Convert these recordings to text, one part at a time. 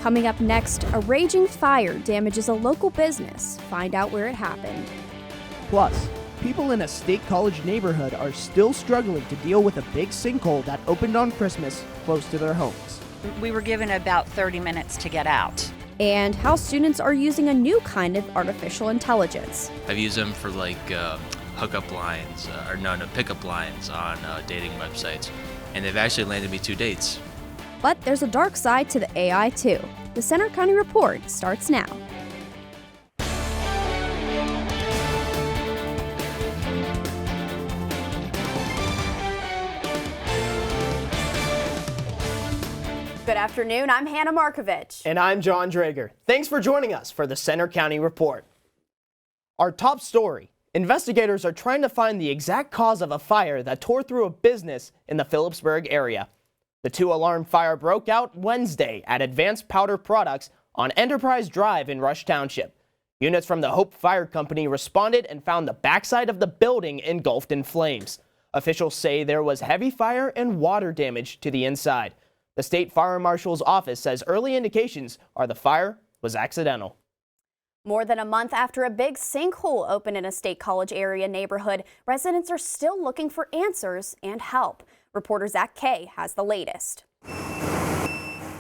Coming up next, a raging fire damages a local business. Find out where it happened. Plus, people in a State College neighborhood are still struggling to deal with a big sinkhole that opened on Christmas close to their homes. We were given about 30 minutes to get out. And how students are using a new kind of artificial intelligence. I've used them for hookup lines, pickup lines on dating websites, and they've actually landed me 2 dates. But there's a dark side to the AI too. The Center County Report starts now. Good afternoon, I'm Hannah Markovich. And I'm John Drager. Thanks for joining us for the Center County Report. Our top story: investigators are trying to find the exact cause of a fire that tore through a business in the Phillipsburg area. The 2-alarm fire broke out Wednesday at Advanced Powder Products on Enterprise Drive in Rush Township. Units from the Hope Fire Company responded and found the backside of the building engulfed in flames. Officials say there was heavy fire and water damage to the inside. The State Fire Marshal's office says early indications are the fire was accidental. More than a month after a big sinkhole opened in a State College area neighborhood, residents are still looking for answers and help. Reporter Zach Kay has the latest.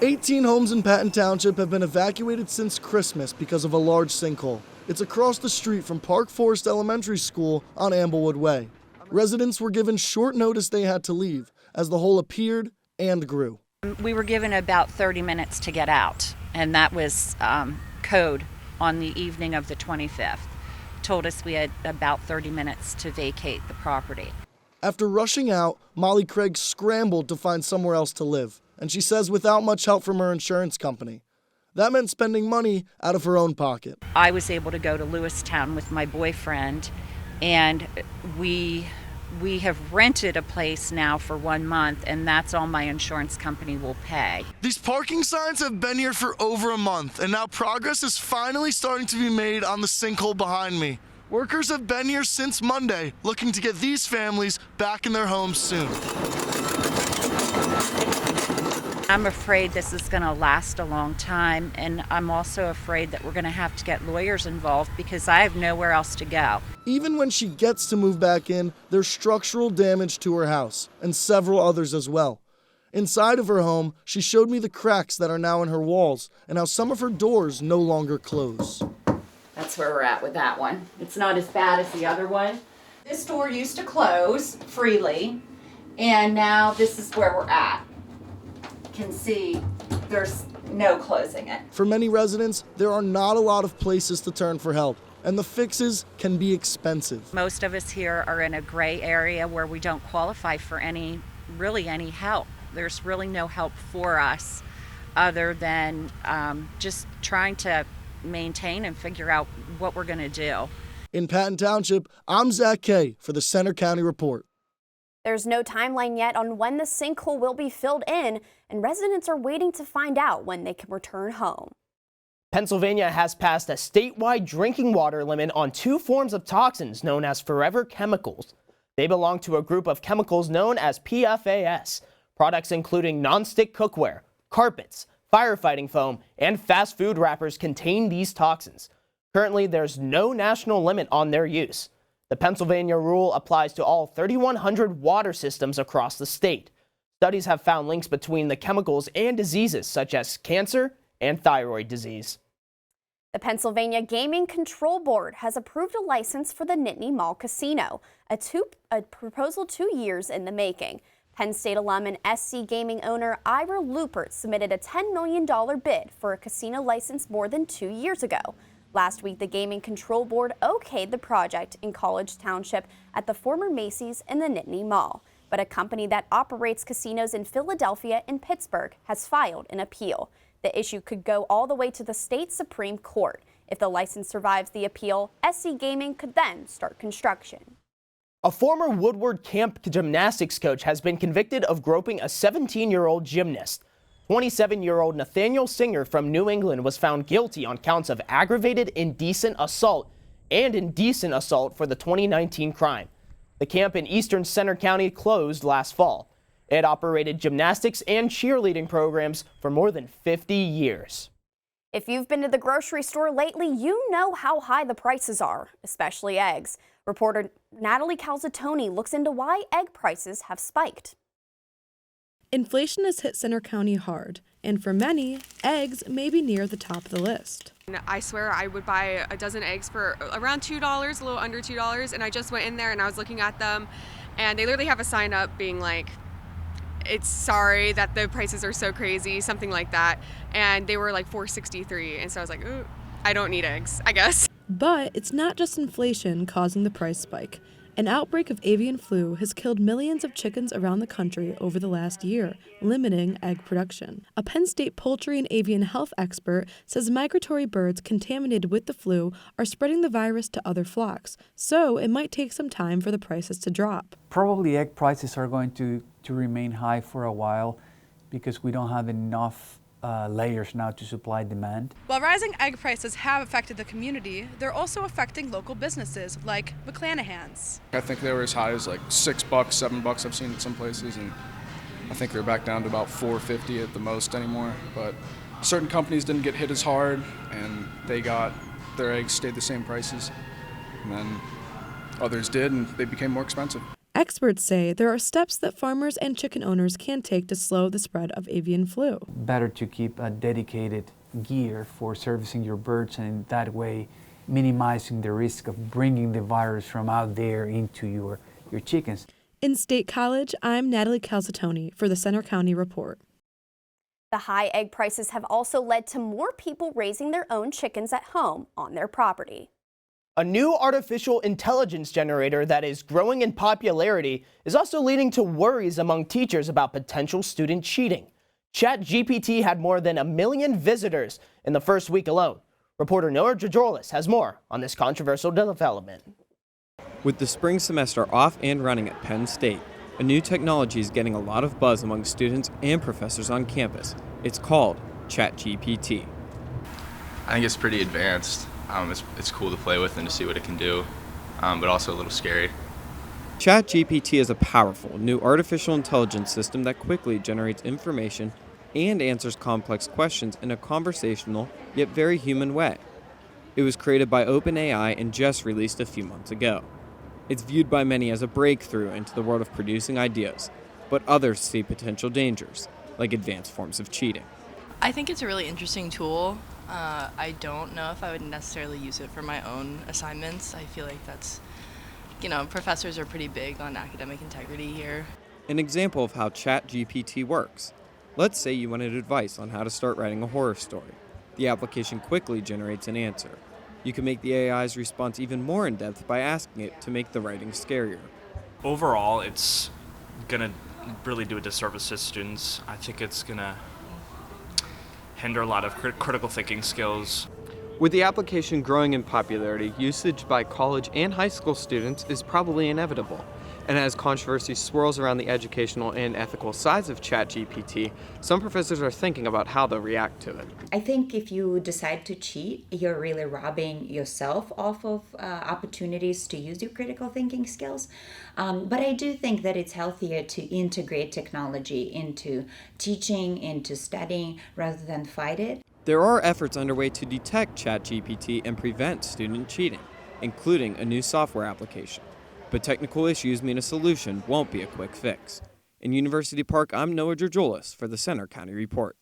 18 homes in Patton Township have been evacuated since Christmas because of a large sinkhole. It's across the street from Park Forest Elementary School on Amblewood Way. Residents were given short notice they had to leave as the hole appeared and grew. We were given about 30 minutes to get out, and that was code on the evening of the 25th. Told us we had about 30 minutes to vacate the property. After rushing out, Molly Craig scrambled to find somewhere else to live, and she says without much help from her insurance company. That meant spending money out of her own pocket. I was able to go to Lewistown with my boyfriend, and we have rented a place now for 1 month, and that's all my insurance company will pay. These parking signs have been here for over a month, and now progress is finally starting to be made on the sinkhole behind me. Workers have been here since Monday, looking to get these families back in their homes soon. I'm afraid this is going to last a long time, and I'm also afraid that we're going to have to get lawyers involved because I have nowhere else to go. Even when she gets to move back in, there's structural damage to her house, and several others as well. Inside of her home, she showed me the cracks that are now in her walls and how some of her doors no longer close. That's where we're at with that one. It's not as bad as the other one. This door used to close freely, and now this is where we're at. You can see there's no closing it. For many residents, there are not a lot of places to turn for help, and the fixes can be expensive. Most of us here are in a gray area where we don't qualify for any help. There's really no help for us other than just trying to maintain and figure out what we're going to do. In Patton Township, I'm Zach Kay for the Center County Report. There's no timeline yet on when the sinkhole will be filled in, and residents are waiting to find out when they can return home. Pennsylvania has passed a statewide drinking water limit on 2 forms of toxins known as forever chemicals. They belong to a group of chemicals known as PFAS. Products including nonstick cookware, carpets, firefighting foam, and fast food wrappers contain these toxins. Currently, there's no national limit on their use. The Pennsylvania rule applies to all 3,100 water systems across the state. Studies have found links between the chemicals and diseases such as cancer and thyroid disease. The Pennsylvania Gaming Control Board has approved a license for the Nittany Mall Casino, a proposal 2 years in the making. Penn State alum and SC Gaming owner Ira Lupert submitted a $10 million bid for a casino license more than 2 years ago. Last week, the Gaming Control Board okayed the project in College Township at the former Macy's and the Nittany Mall. But a company that operates casinos in Philadelphia and Pittsburgh has filed an appeal. The issue could go all the way to the state Supreme Court. If the license survives the appeal, SC Gaming could then start construction. A former Woodward Camp gymnastics coach has been convicted of groping a 17-year-old gymnast. 27-year-old Nathaniel Singer from New England was found guilty on counts of aggravated indecent assault and indecent assault for the 2019 crime. The camp in Eastern Center County closed last fall. It operated gymnastics and cheerleading programs for more than 50 years. If you've been to the grocery store lately, you know how high the prices are, especially eggs. Reporter Natalie Calzatoni looks into why egg prices have spiked. Inflation has hit Center County hard, and for many, eggs may be near the top of the list. I swear I would buy a dozen eggs for around $2, a little under $2, and I just went in there and I was looking at them, and they literally have a sign up being like, it's sorry that the prices are so crazy, something like that, and they were like $4.63, and so I was like, ooh, I don't need eggs, I guess. But it's not just inflation causing the price spike. An outbreak of avian flu has killed millions of chickens around the country over the last year, limiting egg production. A Penn State poultry and avian health expert says migratory birds contaminated with the flu are spreading the virus to other flocks, so it might take some time for the prices to drop. Probably egg prices are going to remain high for a while because we don't have enough layers now to supply demand. While rising egg prices have affected the community, they're also affecting local businesses like McClanahan's. I think they were as high as like $6, $7 I've seen at some places, and I think they're back down to about $4.50 at the most anymore. But certain companies didn't get hit as hard, and their eggs stayed the same prices, and then others did, and they became more expensive. Experts say there are steps that farmers and chicken owners can take to slow the spread of avian flu. Better to keep a dedicated gear for servicing your birds, and that way minimizing the risk of bringing the virus from out there into your chickens. In State College, I'm Natalie Calzatoni for the Center County Report. The high egg prices have also led to more people raising their own chickens at home on their property. A new artificial intelligence generator that is growing in popularity is also leading to worries among teachers about potential student cheating. ChatGPT had more than 1 million visitors in the first week alone. Reporter Noah Dradrolis has more on this controversial development. With the spring semester off and running at Penn State, a new technology is getting a lot of buzz among students and professors on campus. It's called ChatGPT. I think it's pretty advanced. It's cool to play with and to see what it can do, but also a little scary. ChatGPT is a powerful new artificial intelligence system that quickly generates information and answers complex questions in a conversational yet very human way. It was created by OpenAI and just released a few months ago. It's viewed by many as a breakthrough into the world of producing ideas, but others see potential dangers, like advanced forms of cheating. I think it's a really interesting tool. I don't know if I would necessarily use it for my own assignments. I feel like that's, professors are pretty big on academic integrity here. An example of how ChatGPT works. Let's say you wanted advice on how to start writing a horror story. The application quickly generates an answer. You can make the AI's response even more in-depth by asking it to make the writing scarier. Overall, it's going to really do a disservice to students. I think it's going to hinder a lot of critical thinking skills. With the application growing in popularity, usage by college and high school students is probably inevitable. And as controversy swirls around the educational and ethical sides of ChatGPT, some professors are thinking about how they'll react to it. I think if you decide to cheat, you're really robbing yourself off of opportunities to use your critical thinking skills. But I do think that it's healthier to integrate technology into teaching, into studying, rather than fight it. There are efforts underway to detect ChatGPT and prevent student cheating, including a new software application. But technical issues mean a solution won't be a quick fix. In University Park, I'm Noah Dradrolis for the Center County Report.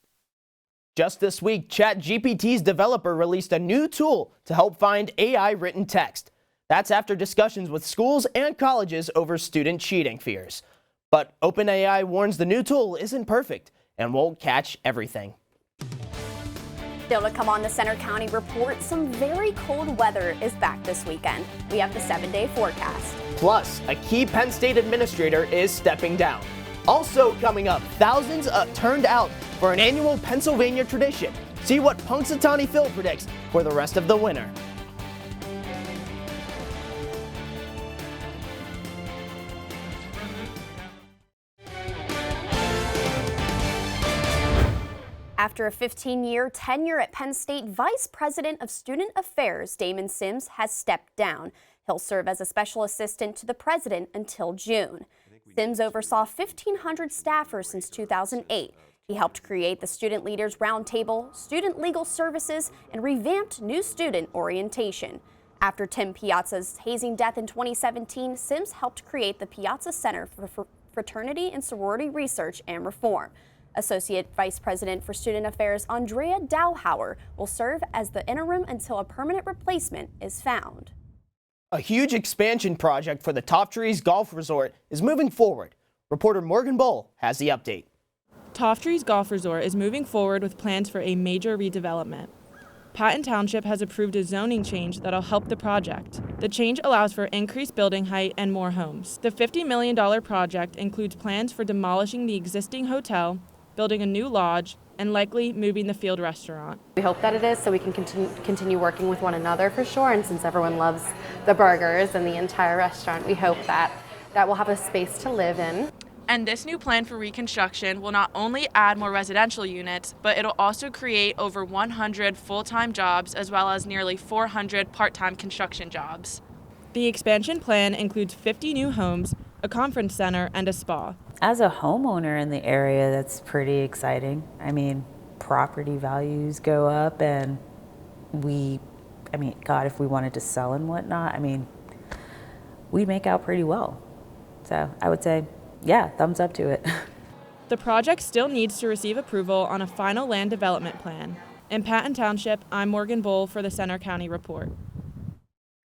Just this week, ChatGPT's developer released a new tool to help find AI-written text. That's after discussions with schools and colleges over student cheating fears. But OpenAI warns the new tool isn't perfect and won't catch everything. Still to come on the Center County Report, some very cold weather is back this weekend. We have the 7-day forecast. Plus, a key Penn State administrator is stepping down. Also coming up, thousands turned out for an annual Pennsylvania tradition. See what Punxsutawney Phil predicts for the rest of the winter. After a 15-year tenure at Penn State, Vice President of Student Affairs Damon Sims has stepped down. He'll serve as a special assistant to the president until June. Sims oversaw 1,500 staffers since 2008. He helped create the Student Leaders Roundtable, Student Legal Services, and revamped new student orientation. After Tim Piazza's hazing death in 2017, Sims helped create the Piazza Center for Fraternity and Sorority Research and Reform. Associate Vice President for Student Affairs Andrea Dowhauer will serve as the interim until a permanent replacement is found. A huge expansion project for the Top Trees Golf Resort is moving forward. Reporter Morgan Bull has the update. Top Trees Golf Resort is moving forward with plans for a major redevelopment. Patton Township has approved a zoning change that'll help the project. The change allows for increased building height and more homes. The $50 million project includes plans for demolishing the existing hotel, building a new lodge, and likely moving the field restaurant. We hope that it is so we can continue working with one another for sure, and since everyone loves the burgers and the entire restaurant, we hope that we'll have a space to live in. And this new plan for reconstruction will not only add more residential units, but it'll also create over 100 full-time jobs as well as nearly 400 part-time construction jobs. The expansion plan includes 50 new homes, a conference center, and a spa. As a homeowner in the area, that's pretty exciting. I mean, property values go up, and God, if we wanted to sell and whatnot, we'd make out pretty well. So I would say, yeah, thumbs up to it. The project still needs to receive approval on a final land development plan. In Patton Township, I'm Morgan Bull for the Center County Report.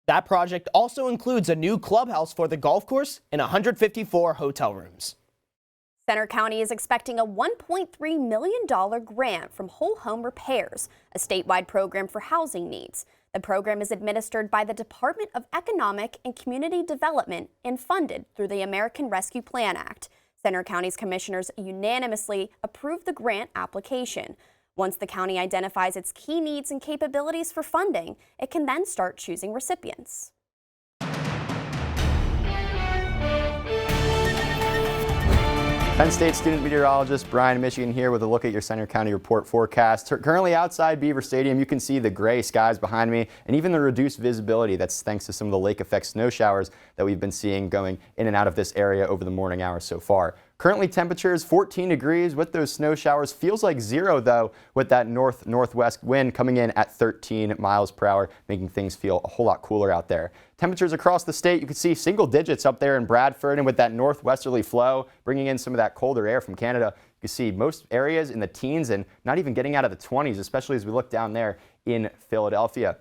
That project also includes a new clubhouse for the golf course and 154 hotel rooms. Center County is expecting a $1.3 million grant from Whole Home Repairs, a statewide program for housing needs. The program is administered by the Department of Economic and Community Development and funded through the American Rescue Plan Act. Center County's commissioners unanimously approved the grant application. Once the county identifies its key needs and capabilities for funding, it can then start choosing recipients. Penn State student meteorologist Brian Michigan here with a look at your Center County Report forecast. Currently outside Beaver Stadium, you can see the gray skies behind me and even the reduced visibility. That's thanks to some of the lake effect snow showers that we've been seeing going in and out of this area over the morning hours so far. Currently temperatures 14 degrees with those snow showers. Feels like 0 though with that northwest wind coming in at 13 miles per hour, making things feel a whole lot cooler out there. Temperatures across the state, you can see single digits up there in Bradford, and with that northwesterly flow bringing in some of that colder air from Canada, you can see most areas in the teens and not even getting out of the 20s, especially as we look down there in Philadelphia.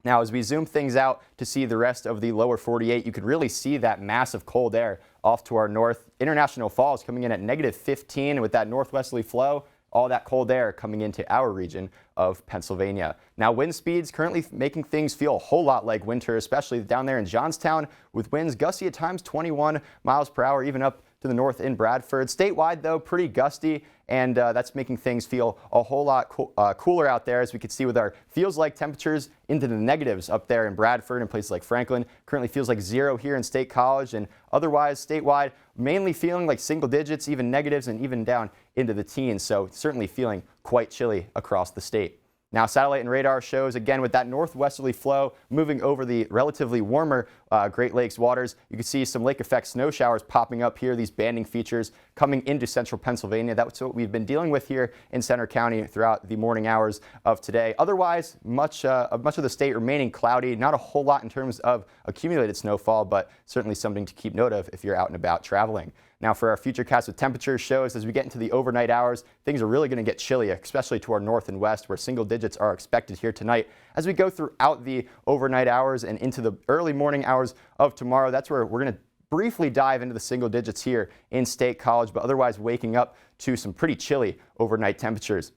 Now, as we zoom things out to see the rest of the lower 48, you could really see that massive cold air off to our north. International Falls coming in at -15, and with that northwesterly flow, all that cold air coming into our region of Pennsylvania. Now, wind speeds currently making things feel a whole lot like winter, especially down there in Johnstown, with winds gusty at times 21 miles per hour, even up to the north in Bradford. Statewide, though, pretty gusty, and that's making things feel a whole lot cooler out there, as we can see with our feels like temperatures into the negatives up there in Bradford and places like Franklin. Currently feels like 0 here in State College, and otherwise statewide mainly feeling like single digits, even negatives, and even down into the teens. So certainly feeling quite chilly across the state. Now, satellite and radar shows, again, with that northwesterly flow moving over the relatively warmer Great Lakes waters, you can see some lake effect snow showers popping up here, these banding features coming into central Pennsylvania. That's what we've been dealing with here in Center County throughout the morning hours of today. Otherwise, much of the state remaining cloudy, not a whole lot in terms of accumulated snowfall, but certainly something to keep note of if you're out and about traveling. Now, for our future cast with temperature shows, as we get into the overnight hours, things are really going to get chilly, especially to our north and west, where single digits are expected here tonight. As we go throughout the overnight hours and into the early morning hours of tomorrow, that's where we're going to briefly dive into the single digits here in State College, but otherwise waking up to some pretty chilly overnight temperatures.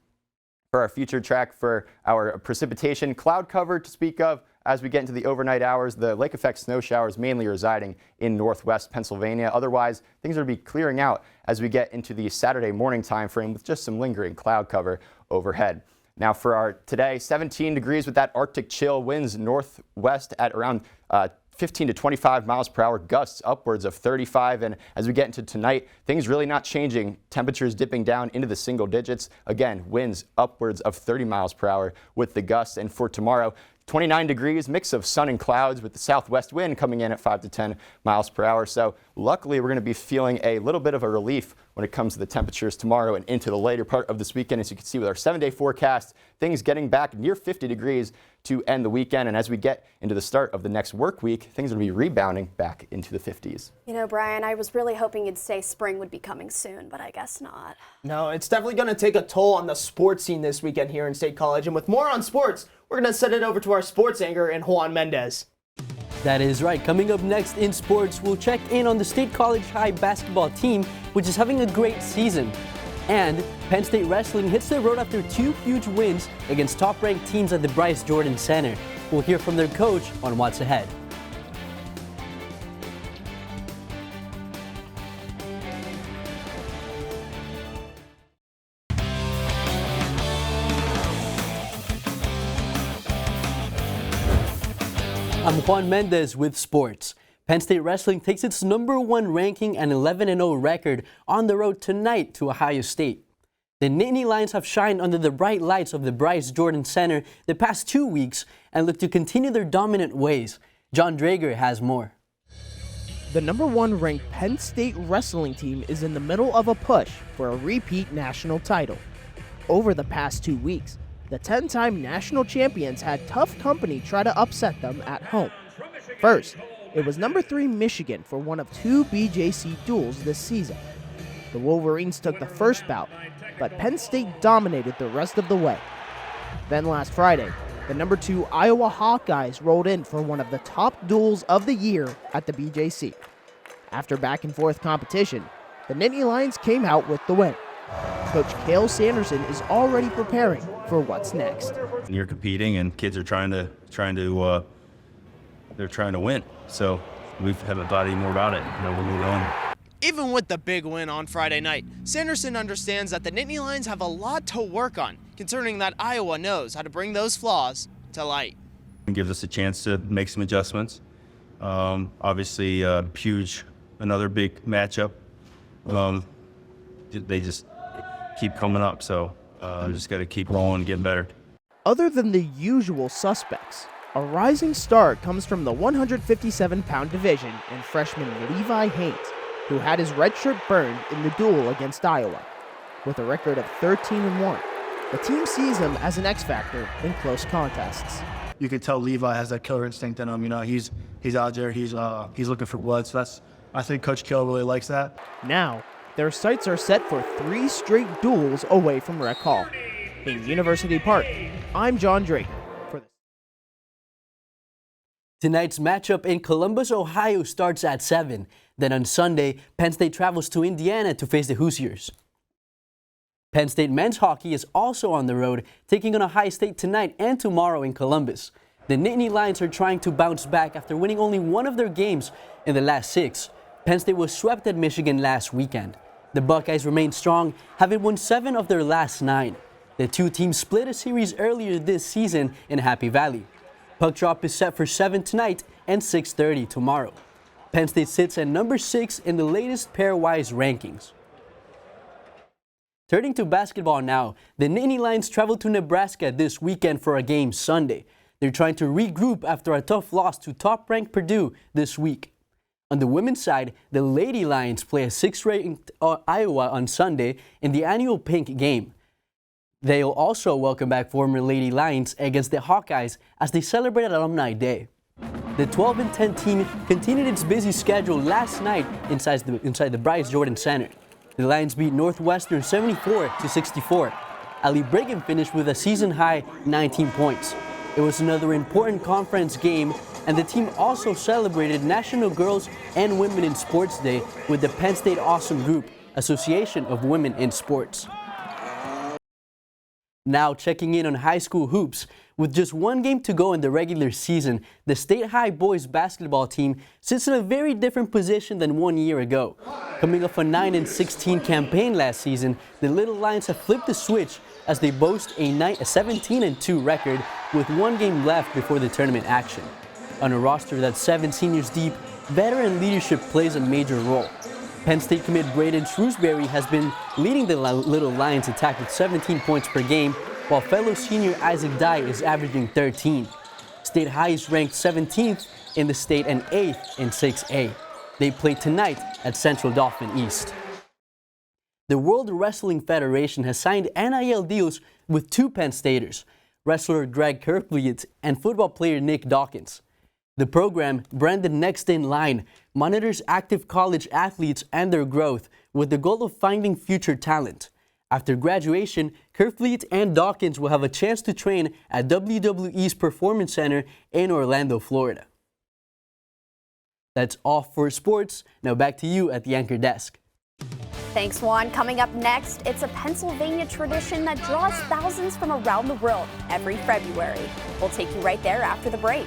For our future track for our precipitation, cloud cover to speak of. As we get into the overnight hours, the lake effect snow showers mainly residing in northwest Pennsylvania. Otherwise, things will be clearing out as we get into the Saturday morning time frame with just some lingering cloud cover overhead. Now for our today, 17 degrees with that Arctic chill, winds northwest at around 15 to 25 miles per hour, gusts upwards of 35. And as we get into tonight, things really not changing. Temperatures dipping down into the single digits. Again, winds upwards of 30 miles per hour with the gusts. And for tomorrow, 29 degrees, mix of sun and clouds with the southwest wind coming in at 5 to 10 miles per hour. So luckily, we're going to be feeling a little bit of a relief when it comes to the temperatures tomorrow and into the later part of this weekend. As you can see with our 7-day forecast, things getting back near 50 degrees to end the weekend. And as we get into the start of the next work week, things are going to be rebounding back into the 50s. You know, Brian, I was really hoping you'd say spring would be coming soon, but I guess not. No, it's definitely going to take a toll on the sports scene this weekend here in State College. And with more on sports, we're going to send it over to our sports anchor and Juan Mendez. That is right. Coming up next in sports, we'll check in on the State College High basketball team, which is having a great season. And Penn State Wrestling hits the road after 2 huge wins against top-ranked teams at the Bryce Jordan Center. We'll hear from their coach on what's ahead. I'm Juan Mendez with sports. Penn State Wrestling takes its #1 ranking and 11-0 record on the road tonight to Ohio State. The Nittany Lions have shined under the bright lights of the Bryce Jordan Center the past 2 weeks and look to continue their dominant ways. John Drager has more. The #1 ranked Penn State Wrestling team is in the middle of a push for a repeat national title. Over the past 2 weeks, the 10-time national champions had tough company try to upset them at home. First, it was #3 Michigan for one of 2 BJC duels this season. The Wolverines took the first bout, but Penn State dominated the rest of the way. Then last Friday, the #2 Iowa Hawkeyes rolled in for one of the top duels of the year at the BJC. After back-and-forth competition, the Nittany Lions came out with the win. Coach Cale Sanderson is already preparing for what's next. You're competing, and kids are trying to win. So we haven't thought any more about it. We're moving on. Even with the big win on Friday night, Sanderson understands that the Nittany Lions have a lot to work on, concerning that Iowa knows how to bring those flaws to light. It gives us a chance to make some adjustments. Obviously, another big matchup. They just keep coming up, so just got to keep rolling and get better. Other than the usual suspects, a rising star comes from the 157-pound division and freshman Levi Haynes, who had his red shirt burned in the duel against Iowa. With a record of 13-1, the team sees him as an X-factor in close contests. You can tell Levi has that killer instinct in him. He's out there, he's looking for blood. So I think Coach Kill really likes that. Now, their sights are set for 3 straight duels away from Rec Hall. In University Park, I'm John Drake. Tonight's matchup in Columbus, Ohio starts at 7. Then on Sunday, Penn State travels to Indiana to face the Hoosiers. Penn State men's hockey is also on the road, taking on Ohio State tonight and tomorrow in Columbus. The Nittany Lions are trying to bounce back after winning only one of their games in the last 6. Penn State was swept at Michigan last weekend. The Buckeyes remain strong, having won 7 of their last 9. The two teams split a series earlier this season in Happy Valley. Puck drop is set for 7 tonight and 6:30 tomorrow. Penn State sits at #6 in the latest pairwise rankings. Turning to basketball now, the Nittany Lions travel to Nebraska this weekend for a game Sunday. They're trying to regroup after a tough loss to top-ranked Purdue this week. On the women's side, the Lady Lions play a 6th-ranked Iowa on Sunday in the annual Pink game. They'll also welcome back former Lady Lions against the Hawkeyes as they celebrate Alumni Day. The 12-10 team continued its busy schedule last night inside the Bryce Jordan Center. The Lions beat Northwestern 74-64. Ali Brigham finished with a season-high 19 points. It was another important conference game, and the team also celebrated National Girls and Women in Sports Day with the Penn State Awesome Group, Association of Women in Sports. Now checking in on high school hoops. With just one game to go in the regular season, the State High boys basketball team sits in a very different position than 1 year ago. Coming off a 9-16 campaign last season, the Little Lions have flipped the switch as they boast a 17-2 record with 1 game left before the tournament action. On a roster that's 7 seniors deep, veteran leadership plays a major role. Penn State commit Braden Shrewsbury has been leading the Little Lions attack with 17 points per game, while fellow senior Isaac Dye is averaging 13. State High is ranked 17th in the state and 8th in 6A. They play tonight at Central Dauphin East. The World Wrestling Federation has signed NIL deals with 2 Penn Staters, wrestler Greg Kerfleet and football player Nick Dawkins. The program, branded Next in Line, monitors active college athletes and their growth with the goal of finding future talent. After graduation, Kerfleet and Dawkins will have a chance to train at WWE's Performance Center in Orlando, Florida. That's all for sports. Now back to you at the anchor desk. Thanks, Juan. Coming up next, it's a Pennsylvania tradition that draws thousands from around the world every February. We'll take you right there after the break.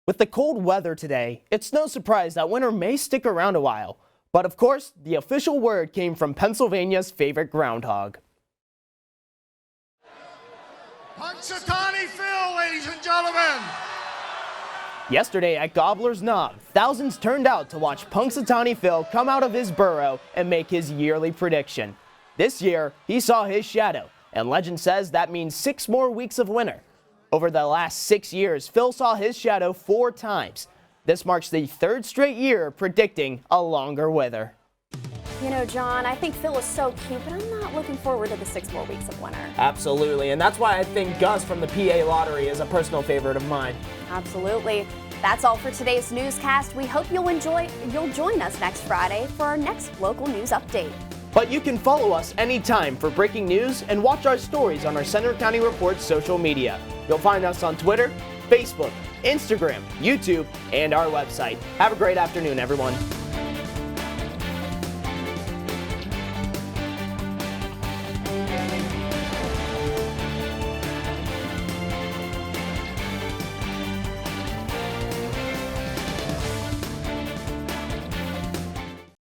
With the cold weather today, it's no surprise that winter may stick around a while. But of course, the official word came from Pennsylvania's favorite groundhog. Punxsutawney Phil, ladies and gentlemen. Yesterday at Gobbler's Knob, thousands turned out to watch Punxsutawney Phil come out of his burrow and make his yearly prediction. This year, he saw his shadow, and legend says that means 6 more weeks of winter. Over the last 6 years, Phil saw his shadow 4 times. This marks the 3rd straight year predicting a longer winter. You know, John, I think Phil is so cute, but I'm not looking forward to the 6 more weeks of winter. Absolutely, and that's why I think Gus from the PA Lottery is a personal favorite of mine. Absolutely. That's all for today's newscast. We hope you'll join us next Friday for our next local news update. But you can follow us anytime for breaking news and watch our stories on our Center County Report social media. You'll find us on Twitter, Facebook, Instagram, YouTube, and our website. Have a great afternoon, everyone.